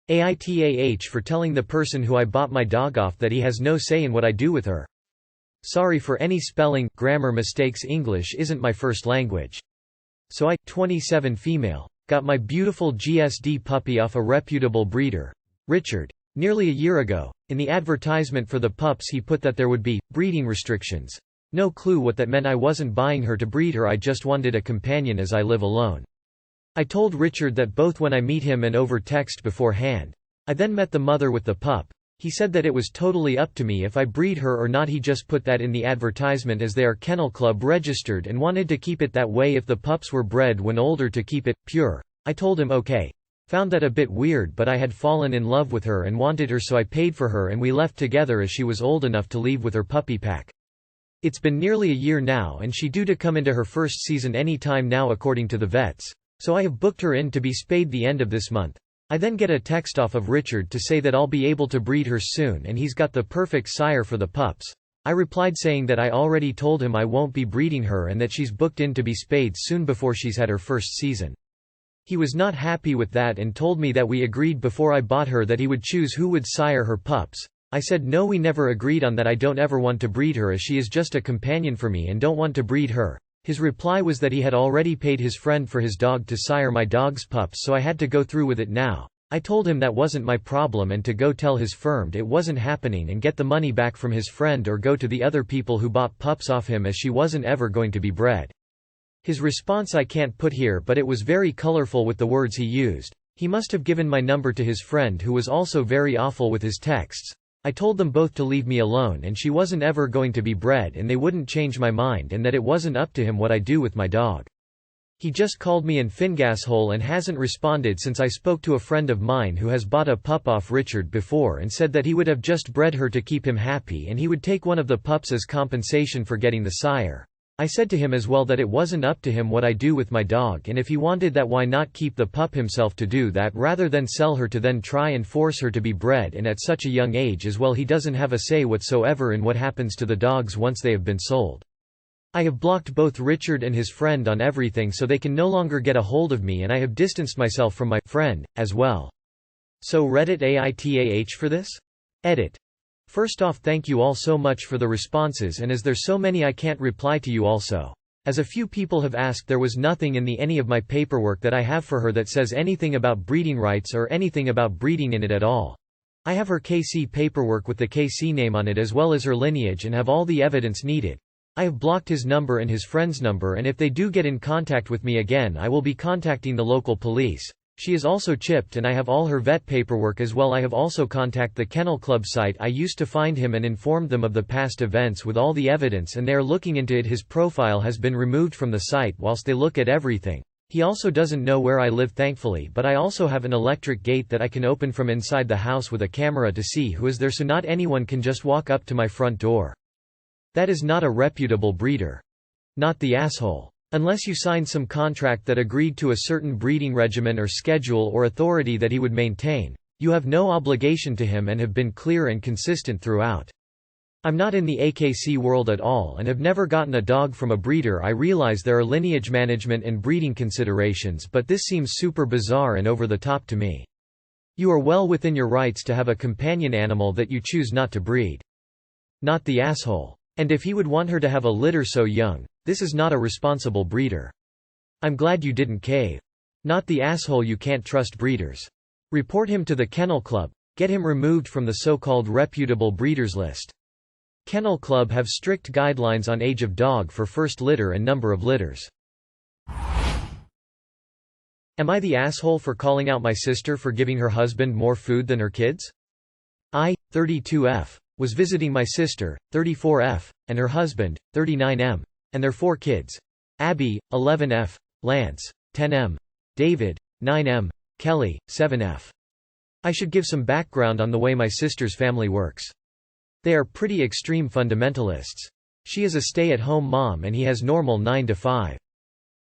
AITAH for telling the person who I bought my dog off that he has no say in what I do with her. Sorry for any spelling, grammar mistakes. English isn't my first language. So I, 27 female, got my beautiful GSD puppy off a reputable breeder, Richard. Nearly a year ago, in the advertisement for the pups he put that there would be breeding restrictions. No clue what that meant. I wasn't buying her to breed her, I just wanted a companion as I live alone. I told Richard that both when I meet him and over text beforehand. I then met the mother with the pup. He said that it was totally up to me if I breed her or not. He just put that in the advertisement as they are Kennel Club registered and wanted to keep it that way if the pups were bred when older to keep it pure. I told him okay. Found that a bit weird, but I had fallen in love with her and wanted her, so I paid for her and we left together as she was old enough to leave with her puppy pack. It's been nearly a year now and she due to come into her first season any time now according to the vets. So I have booked her in to be spayed the end of this month. I then get a text off of Richard to say that I'll be able to breed her soon and he's got the perfect sire for the pups. I replied saying that I already told him I won't be breeding her and that she's booked in to be spayed soon before she's had her first season. He was not happy with that and told me that we agreed before I bought her that he would choose who would sire her pups. I said no, we never agreed on that. I don't ever want to breed her as she is just a companion for me and don't want to breed her. His reply was that he had already paid his friend for his dog to sire my dog's pups, so I had to go through with it now. I told him that wasn't my problem and to go tell his firm it wasn't happening and get the money back from his friend or go to the other people who bought pups off him as she wasn't ever going to be bred. His response I can't put here, but it was very colorful with the words he used. He must have given my number to his friend who was also very awful with his texts. I told them both to leave me alone and she wasn't ever going to be bred and they wouldn't change my mind and that it wasn't up to him what I do with my dog. He just called me an fingasshole and hasn't responded since I spoke to a friend of mine who has bought a pup off Richard before and said that he would have just bred her to keep him happy and he would take one of the pups as compensation for getting the sire. I said to him as well that it wasn't up to him what I do with my dog and if he wanted that, why not keep the pup himself to do that rather than sell her to then try and force her to be bred, and at such a young age as well. He doesn't have a say whatsoever in what happens to the dogs once they have been sold. I have blocked both Richard and his friend on everything so they can no longer get a hold of me, and I have distanced myself from my friend as well. So Reddit AITAH for this? Edit. First off, thank you all so much for the responses, and as there's so many I can't reply to you also. As a few people have asked, there was nothing in any of my paperwork that I have for her that says anything about breeding rights or anything about breeding in it at all. I have her KC paperwork with the KC name on it as well as her lineage and have all the evidence needed. I have blocked his number and his friend's number, and if they do get in contact with me again I will be contacting the local police. She is also chipped and I have all her vet paperwork as well. I have also contacted the Kennel Club site I used to find him and informed them of the past events with all the evidence, and they are looking into it. His profile has been removed from the site whilst they look at everything. He also doesn't know where I live thankfully, but I also have an electric gate that I can open from inside the house with a camera to see who is there, so not anyone can just walk up to my front door. That is not a reputable breeder. Not the asshole. Unless you signed some contract that agreed to a certain breeding regimen or schedule or authority that he would maintain, you have no obligation to him and have been clear and consistent throughout. I'm not in the AKC world at all and have never gotten a dog from a breeder. I realize there are lineage management and breeding considerations, but this seems super bizarre and over the top to me. You are well within your rights to have a companion animal that you choose not to breed. Not the asshole. And if he would want her to have a litter so young, this is not a responsible breeder. I'm glad you didn't cave. Not the asshole. You can't trust breeders. Report him to the Kennel Club. Get him removed from the so-called reputable breeders list. Kennel Club have strict guidelines on age of dog for first litter and number of litters. Am I the asshole for calling out my sister for giving her husband more food than her kids? I, 32F, was visiting my sister, 34F, and her husband, 39M, and their 4 kids. Abby, 11F, Lance, 10M, David, 9M, Kelly, 7F. I should give some background on the way my sister's family works. They are pretty extreme fundamentalists. She is a stay-at-home mom and he has normal 9 to 5.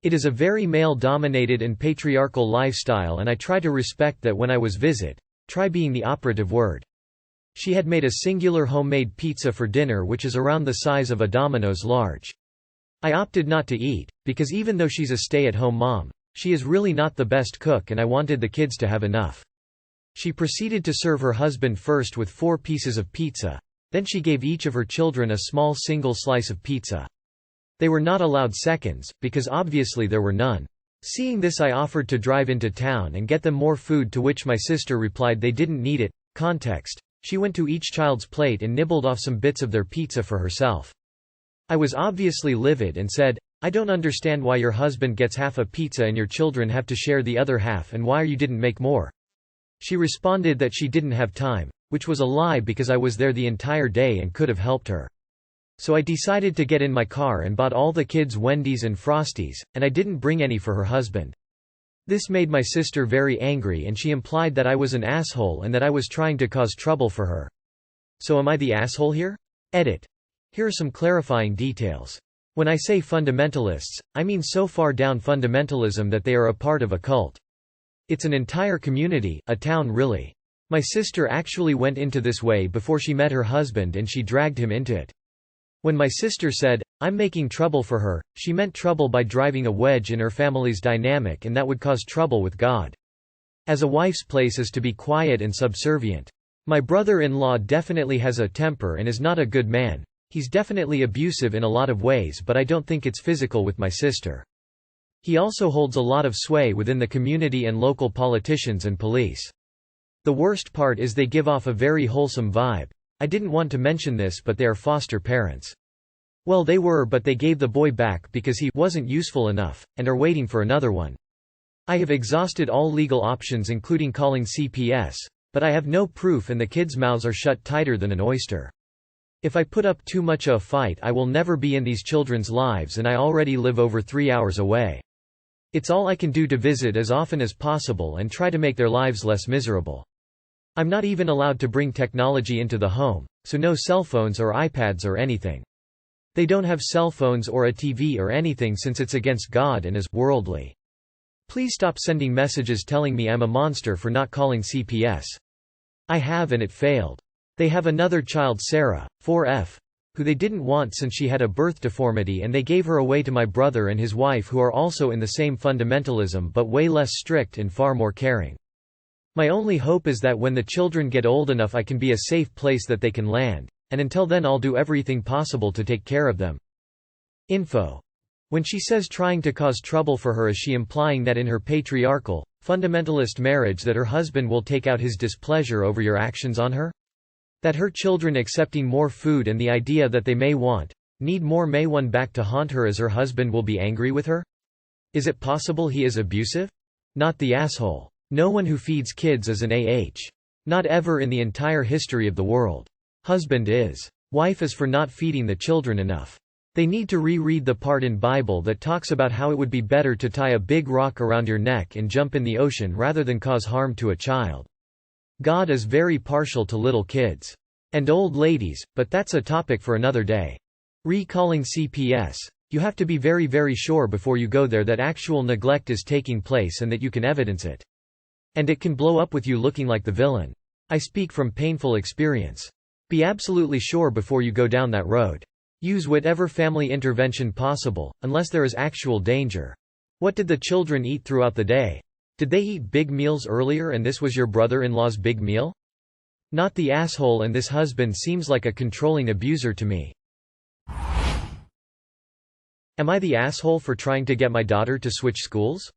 It is a very male-dominated and patriarchal lifestyle, and I try to respect that. When I was visit, try being the operative word. She had made a singular homemade pizza for dinner which is around the size of a Domino's large. I opted not to eat, because even though she's a stay-at-home mom, she is really not the best cook and I wanted the kids to have enough. She proceeded to serve her husband first with 4 pieces of pizza. Then she gave each of her children a small single slice of pizza. They were not allowed seconds, because obviously there were none. Seeing this, I offered to drive into town and get them more food, to which my sister replied they didn't need it. Context: she went to each child's plate and nibbled off some bits of their pizza for herself. I was obviously livid and said, "I don't understand why your husband gets half a pizza and your children have to share the other half, and why you didn't make more." She responded that she didn't have time, which was a lie because I was there the entire day and could have helped her. So I decided to get in my car and bought all the kids Wendy's and Frosties, and I didn't bring any for her husband. This made my sister very angry, and she implied that I was an asshole and that I was trying to cause trouble for her. So am I the asshole here? Edit. Here are some clarifying details. When I say fundamentalists, I mean so far down fundamentalism that they are a part of a cult. It's an entire community, a town really. My sister actually went into this way before she met her husband, and she dragged him into it. When my sister said, "I'm making trouble for her," she meant trouble by driving a wedge in her family's dynamic, and that would cause trouble with God. As a wife's place is to be quiet and subservient. My brother-in-law definitely has a temper and is not a good man. He's definitely abusive in a lot of ways, but I don't think it's physical with my sister. He also holds a lot of sway within the community and local politicians and police. The worst part is they give off a very wholesome vibe. I didn't want to mention this, but they are foster parents. Well, they were, but they gave the boy back because he wasn't useful enough, and are waiting for another one. I have exhausted all legal options including calling CPS, but I have no proof, and the kids' mouths are shut tighter than an oyster. If I put up too much of a fight, I will never be in these children's lives, and I already live over 3 hours away. It's all I can do to visit as often as possible and try to make their lives less miserable. I'm not even allowed to bring technology into the home, so no cell phones or iPads or anything. They don't have cell phones or a TV or anything since it's against God and is worldly. Please stop sending messages telling me I'm a monster for not calling CPS. I have, and it failed. They have another child, Sarah, 4F, who they didn't want since she had a birth deformity, and they gave her away to my brother and his wife, who are also in the same fundamentalism but way less strict and far more caring. My only hope is that when the children get old enough I can be a safe place that they can land, and until then I'll do everything possible to take care of them. Info. When she says trying to cause trouble for her, is she implying that in her patriarchal, fundamentalist marriage that her husband will take out his displeasure over your actions on her? That her children accepting more food and the idea that they need more may one back to haunt her as her husband will be angry with her? Is it possible he is abusive? Not the asshole. No one who feeds kids is an AH. Not ever in the entire history of the world. Husband is. Wife is for not feeding the children enough. They need to reread the part in Bible that talks about how it would be better to tie a big rock around your neck and jump in the ocean rather than cause harm to a child. God is very partial to little kids. And old ladies, but that's a topic for another day. Recalling CPS. You have to be very, very sure before you go there that actual neglect is taking place and that you can evidence it. And it can blow up with you looking like the villain. I speak from painful experience. Be absolutely sure before you go down that road. Use whatever family intervention possible, unless there is actual danger. What did the children eat throughout the day? Did they eat big meals earlier and this was your brother-in-law's big meal? Not the asshole, and this husband seems like a controlling abuser to me. Am I the asshole for trying to get my daughter to switch schools?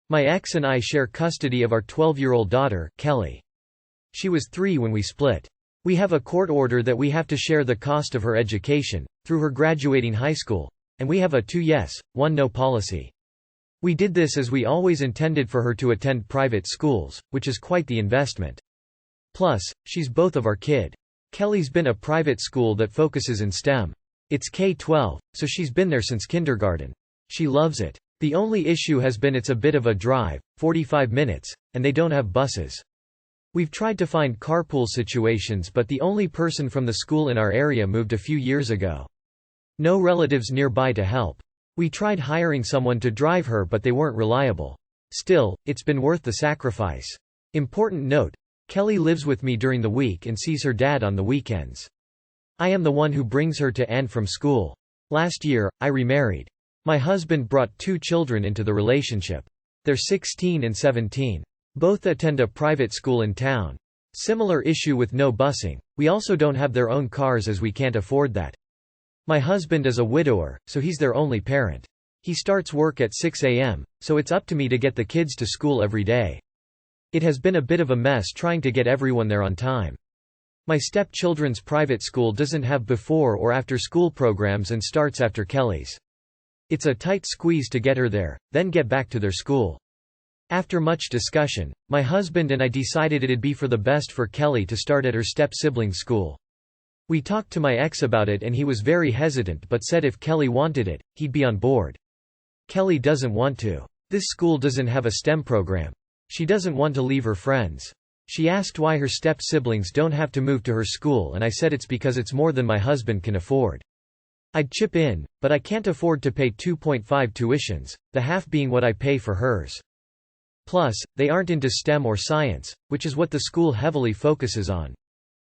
My ex and I share custody of our 12-year-old daughter, Kelly. She was 3 when we split. We have a court order that we have to share the cost of her education, through her graduating high school, and we have a 2 yes, 1 no policy. We did this as we always intended for her to attend private schools, which is quite the investment. Plus, she's both of our kid. Kelly's been a private school that focuses in STEM. It's K-12, so she's been there since kindergarten. She loves it. The only issue has been it's a bit of a drive, 45 minutes, and they don't have buses. We've tried to find carpool situations, but the only person from the school in our area moved a few years ago. No relatives nearby to help. We tried hiring someone to drive her, but they weren't reliable. Still, it's been worth the sacrifice. Important note: Kelly lives with me during the week and sees her dad on the weekends. I am the one who brings her to and from school. Last year, I remarried. My husband brought 2 children into the relationship. They're 16 and 17. Both attend a private school in town. Similar issue with no busing. We also don't have their own cars as we can't afford that. My husband is a widower, so he's their only parent. He starts work at 6 a.m., so it's up to me to get the kids to school every day. It has been a bit of a mess trying to get everyone there on time. My stepchildren's private school doesn't have before or after school programs and starts after Kelly's. It's a tight squeeze to get her there, then get back to their school. After much discussion, my husband and I decided it'd be for the best for Kelly to start at her step-sibling's school. We talked to my ex about it and he was very hesitant but said if Kelly wanted it, he'd be on board. Kelly doesn't want to. This school doesn't have a STEM program. She doesn't want to leave her friends. She asked why her step-siblings don't have to move to her school and I said it's because it's more than my husband can afford. I'd chip in, but I can't afford to pay 2.5 tuitions, the half being what I pay for hers. Plus, they aren't into STEM or science, which is what the school heavily focuses on.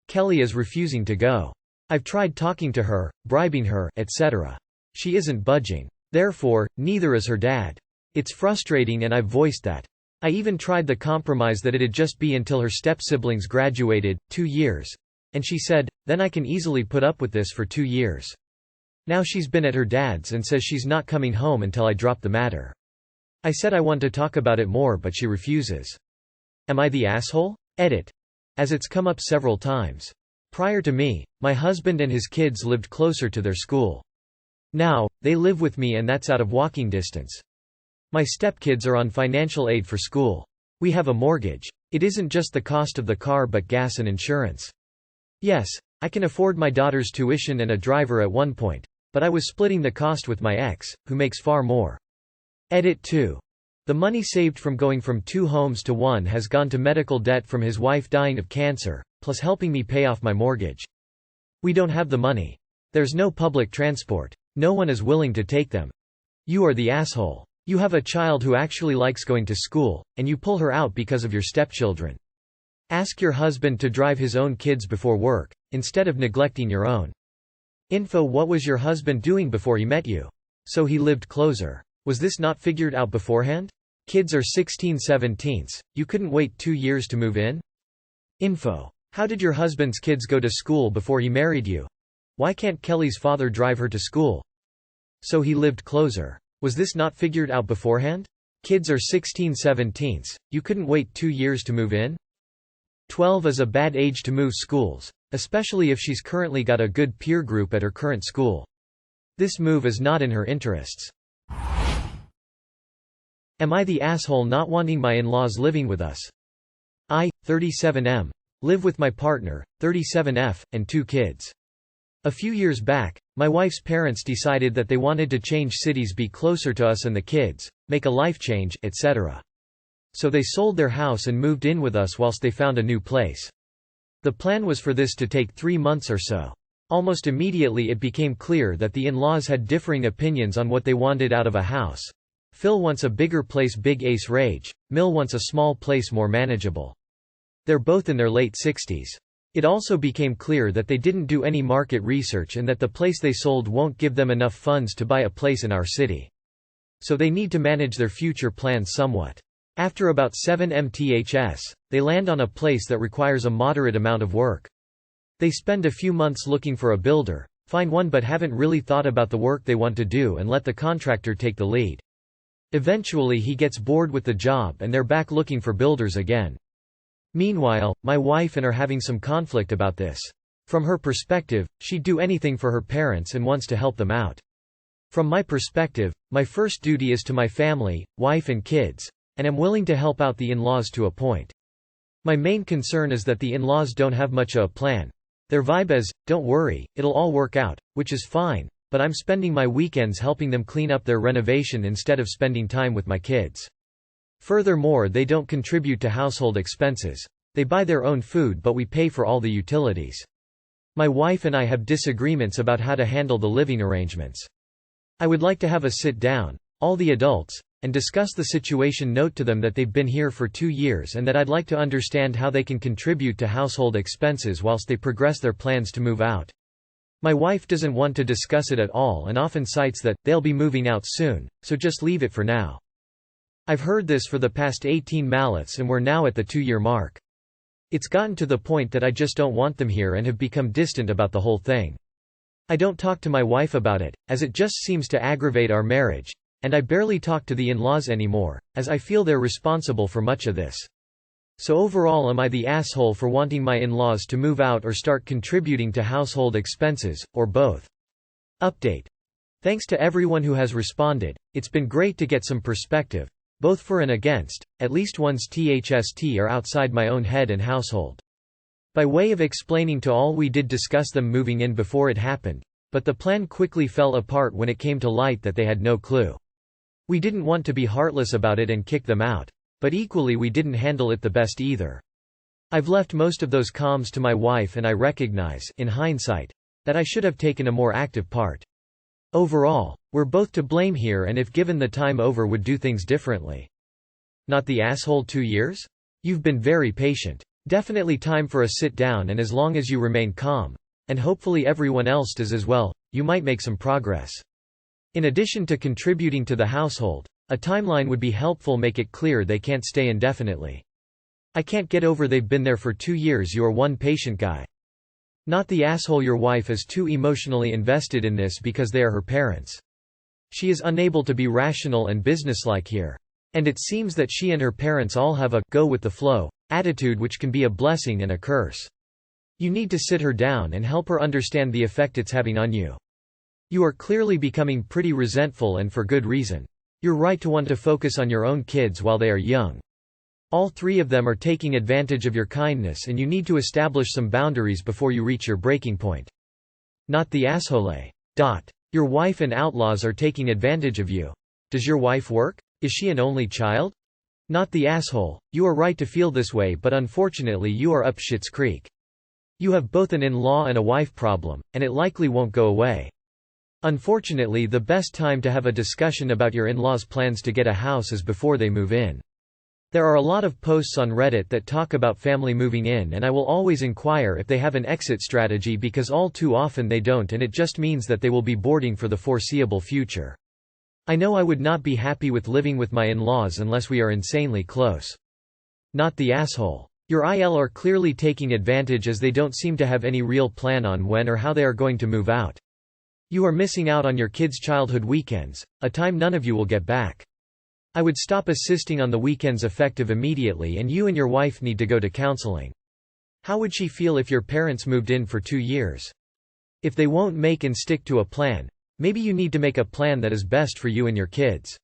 Kelly is refusing to go. I've tried talking to her, bribing her, etc. She isn't budging. Therefore, neither is her dad. It's frustrating and I've voiced that. I even tried the compromise that it'd just be until her step-siblings graduated, 2 years. And she said, then I can easily put up with this for 2 years. Now she's been at her dad's and says she's not coming home until I drop the matter. I said I want to talk about it more but she refuses. Am I the asshole? Edit. As it's come up several times. Prior to me, my husband and his kids lived closer to their school. Now, they live with me and that's out of walking distance. My stepkids are on financial aid for school. We have a mortgage. It isn't just the cost of the car but gas and insurance. Yes, I can afford my daughter's tuition and a driver at one point, but I was splitting the cost with my ex, who makes far more. Edit 2. The money saved from going from 2 homes to 1 has gone to medical debt from his wife dying of cancer, plus helping me pay off my mortgage. We don't have the money. There's no public transport. No one is willing to take them. You are the asshole. You have a child who actually likes going to school, and you pull her out because of your stepchildren. Ask your husband to drive his own kids before work, instead of neglecting your own. Info: what was your husband doing before he met you? So he lived closer. Was this not figured out beforehand? Kids are 16/17, you couldn't wait 2 years to move in? Info: how did your husband's kids go to school before he married you? Why can't Kelly's father drive her to school? So he lived closer. Was this not figured out beforehand? Kids are 16/17, you couldn't wait 2 years to move in? 12 is a bad age to move schools, especially if she's currently got a good peer group at her current school. This move is not in her interests. Am I the asshole not wanting my in-laws living with us? I, 37M, live with my partner, 37F, and 2 kids. A few years back, my wife's parents decided that they wanted to change cities, be closer to us and the kids, make a life change, etc. So they sold their house and moved in with us whilst they found a new place. The plan was for this to take 3 months or so. Almost immediately it became clear that the in-laws had differing opinions on what they wanted out of a house. Phil wants a bigger place, big ace rage. Mill wants a small place, more manageable. They're both in their late 60s. It also became clear that they didn't do any market research and that the place they sold won't give them enough funds to buy a place in our city. So they need to manage their future plans somewhat. After about 7 mths, they land on a place that requires a moderate amount of work. They spend a few months looking for a builder, find one but haven't really thought about the work they want to do and let the contractor take the lead. Eventually he gets bored with the job and they're back looking for builders again. Meanwhile, my wife and are having some conflict about this. From her perspective, she'd do anything for her parents and wants to help them out. From my perspective, my first duty is to my family, wife and kids, and am willing to help out the in-laws to a point. My main concern is that the in-laws don't have much of a plan. Their vibe is, don't worry, it'll all work out, which is fine, but I'm spending my weekends helping them clean up their renovation instead of spending time with my kids. Furthermore, they don't contribute to household expenses. They buy their own food but we pay for all the utilities. My wife and I have disagreements about how to handle the living arrangements. I would like to have a sit-down, all the adults, and discuss the situation. Note to them that they've been here for 2 years and that I'd like to understand how they can contribute to household expenses whilst they progress their plans to move out. My wife doesn't want to discuss it at all and often cites that they'll be moving out soon, so just leave it for now. I've heard this for the past 18 months and we're now at the 2-year mark. It's gotten to the point that I just don't want them here and have become distant about the whole thing. I don't talk to my wife about it, as it just seems to aggravate our marriage, and I barely talk to the in-laws anymore, as I feel they're responsible for much of this. So overall, am I the asshole for wanting my in-laws to move out or start contributing to household expenses, or both? Update. Thanks to everyone who has responded, it's been great to get some perspective, both for and against, at least one's THST are outside my own head and household. By way of explaining to all, we did discuss them moving in before it happened, but the plan quickly fell apart when it came to light that they had no clue. We didn't want to be heartless about it and kick them out, but equally we didn't handle it the best either. I've left most of those comms to my wife and I recognize, in hindsight, that I should have taken a more active part. Overall, we're both to blame here and if given the time over would do things differently. Not the asshole 2 years? You've been very patient. Definitely time for a sit down, and as long as you remain calm, and hopefully everyone else does as well, you might make some progress. In addition to contributing to the household, a timeline would be helpful. Make it clear they can't stay indefinitely. I can't get over they've been there for 2 years. You're one patient guy. Not the asshole, your wife is too emotionally invested in this because they are her parents. She is unable to be rational and businesslike here. And it seems that she and her parents all have a go with the flow attitude, which can be a blessing and a curse. You need to sit her down and help her understand the effect it's having on you. You are clearly becoming pretty resentful, and for good reason. You're right to want to focus on your own kids while they are young. All 3 of them are taking advantage of your kindness and you need to establish some boundaries before you reach your breaking point. Not the asshole. Your wife and outlaws are taking advantage of you. Does your wife work? Is she an only child? Not the asshole. You are right to feel this way, but unfortunately you are up shit's creek. You have both an in-law and a wife problem, and it likely won't go away. Unfortunately, the best time to have a discussion about your in-laws' plans to get a house is before they move in. There are a lot of posts on Reddit that talk about family moving in, and I will always inquire if they have an exit strategy because all too often they don't, and it just means that they will be boarding for the foreseeable future. I know I would not be happy with living with my in-laws unless we are insanely close. Not the asshole. Your IL are clearly taking advantage as they don't seem to have any real plan on when or how they are going to move out. You are missing out on your kids' childhood weekends, a time none of you will get back. I would stop assisting on the weekends effective immediately, and you and your wife need to go to counseling. How would she feel if your parents moved in for 2 years? If they won't make and stick to a plan, maybe you need to make a plan that is best for you and your kids.